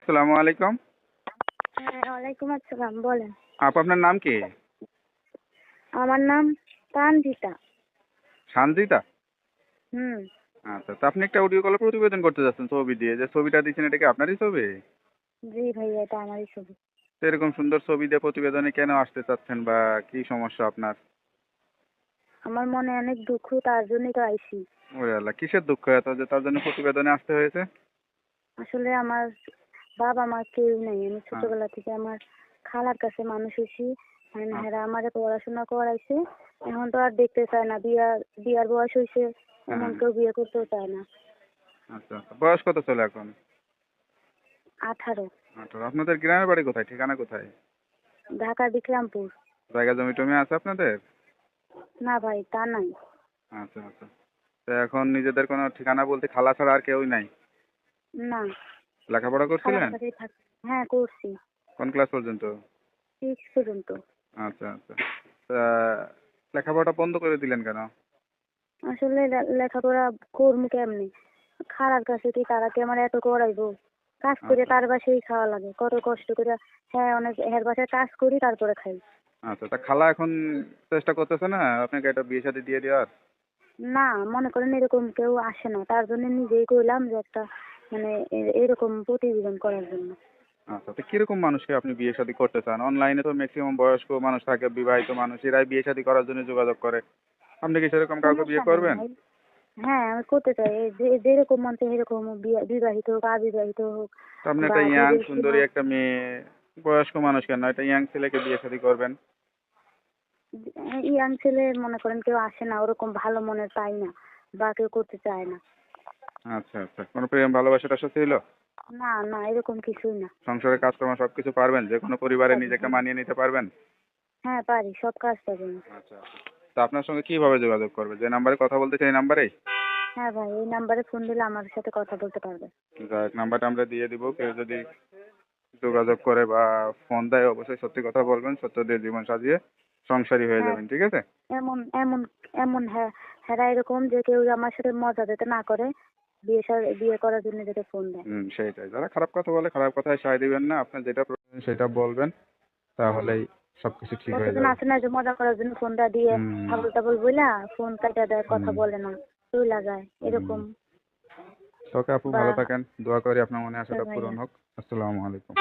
আসসালামু আলাইকুম। হ্যাঁ, ওয়ালাইকুম আসসালাম। বলেন। আপু আপনার নাম কি? আমার নাম তানজিতা। সানজিদা? হুম। আচ্ছা, তো আপনি একটা অডিও কলে প্রতিবেদন করতে যাচ্ছেন ছবি দিয়ে। যে ছবিটা দিচ্ছেন এটা কি আপনারই ছবি? জি ভাইয়া, এটা আমারই ছবি। তো এরকম সুন্দর ছবি দিয়ে প্রতিবেদনে কেন আসতে চাচ্ছেন বা কি সমস্যা আপনার? আমার মনে অনেক দুঃখ, তার জন্যই তো আইছি। ওরে আল্লাহ, কিসের দুঃখ এত যে তার জন্য প্রতিবেদনে আসতে হয়েছে? আসলে আমার বাবা মা কেউ নেই। আমি হ্যাঁ, ছোটবেলা থেকে আমার খালার কাছে মানুষ হয়েছি। হ্যাঁ, হেরা আমারে পড়াশোনা করাইছে। এখন তো আর দেখতে চায় না। বিয়ার বয়স হয়েছে, হ্যাঁ, এমন হ্যাঁ। কেউ বিয়ে করতেও চায় না। আচ্ছা আচ্ছা, বয়স কত চলে এখন? 18। 18। আপনাদের গ্রামের বাড়ি কোথায়, ঠিকানা কোথায়? ঢাকা বিক্রমপুর। জায়গা জমি টমি আছে আপনাদের? না ভাই, তা নাই। আচ্ছা আচ্ছা। তো এখন নিজেদের কোনো ঠিকানা বলতে খালা ছাড়া আর কেউই নাই? না, লেখাপড়া খালার করছিলেন? কাছেই থাক। হ্যাঁ, করছি। কোন ক্লাস পর্যন্ত? 6 পর্যন্ত। আচ্ছা আচ্ছা। তা লেখাপড়াটা বন্ধ করে দিলেন কেন? আসলে লেখাপড়া করবো কেমনে? খালার কাছে কি তারা কি আমার এত করাইবো? কাজ করে আচ্ছা তার বাসায় খাওয়া লাগে, কত কষ্ট করে। হ্যাঁ, অনেক এর বাসায় কাজ করি, তারপরে খাই। আচ্ছা। তা খালা এখন চেষ্টা করতেছে না আপনাকে একটা বিয়ে শাদী দিয়ে দেওয়ার? না, মনে করেন এরকম কেউ আসে না, তার জন্য নিজেই কইলাম যে একটা মানে এরকম প্রতিবেদন করার জন্য। আচ্ছা, তো কিরকম মানুষকে আপনি বিয়ে শাদী করতে চান? অনলাইনে তো ম্যাক্সিমাম বয়স্ক মানুষ থাকে, বিবাহিত মানুষ, এরাই বিয়ে শাদী করার জন্য যোগাযোগ করে। আপনি কি সেরকম কাউকে সমস্যা বিয়ে নেই করবেন? ভাই। হ্যাঁ, আমি করতে চাই। এই যে যেরকম মন চায় এরকম বিবাহিত হোক, অবিবাহিত হোক, তো আপনি বা একটা ইয়াং বিদেশি সুন্দরী হোক। একটা মেয়ে, বয়স্ক মানুষ কেন, একটা ইয়াং ছেলেকে বিয়ে শাদী করবেন। ইয়াং ছেলে মনে করেন কেউ আসে না, ওরকম ভালো মনের পাই না, বা কেউ করতে চায় না। আচ্ছা আচ্ছা, কোনো প্রেম ভালোবাসা টাসা ছিল? না না, এরকম কিছুই না। সংসারের কাজকর্ম সবকিছু পারবেন? যে কোনো পরিবারে পারি, নিজেকে হ্যাঁ। মানিয়ে নিতে পারবেন? হ্যাঁ, পারি, সব কাজ পারি আমি। আচ্ছা আচ্ছা। তা আপনার সঙ্গে কিভাবে যোগাযোগ করবে? যে নাম্বারে কথা বলতে চাই এই নাম্বারেই? হ্যাঁ ভাই, এই নাম্বারে ফোন দিলে আমার সাথে কথা বলতে পারবে। যাক, নাম্বারটা আমরা দিয়ে দিব। কেউ যদি যোগাযোগ করে বা ফোন দেয় অবশ্যই সত্যি কথা বলবেন, সত্য দিয়ে জীবন সাজিয়ে সংসারী হয়ে হ্যাঁ, যাবেন, ঠিক আছে? এমন এমন এমন হ্যাঁ, হ্যাঁ এরকম যে কেউ আমার সাথে মজা যাতে না করে, বিয়ে করার জন্য যাতে ফোন দেয়। সেইটাই। যারা খারাপ কথা বলে খারাপ কথায় সায় দিবেন না। আপনার যেটা প্রয়োজন সেটা বলবেন। হ্যাঁ, তাহলেই সবকিছু ঠিক হয়ে কতজন যাবে। আছে না যে মজা করার জন্য ফোনটা দিয়ে হুম, আবল তাবল বইলা ফোন কাটা দেয়, কথা হুম, বলে না, চইলা যায় হুম। এরকম। ওকে আপু, বা ভালো থাকেন। দোয়া করি আপনার মনে আশাটা ভাইয়া। পূরণ হোক। আসসালামু আলাইকুম।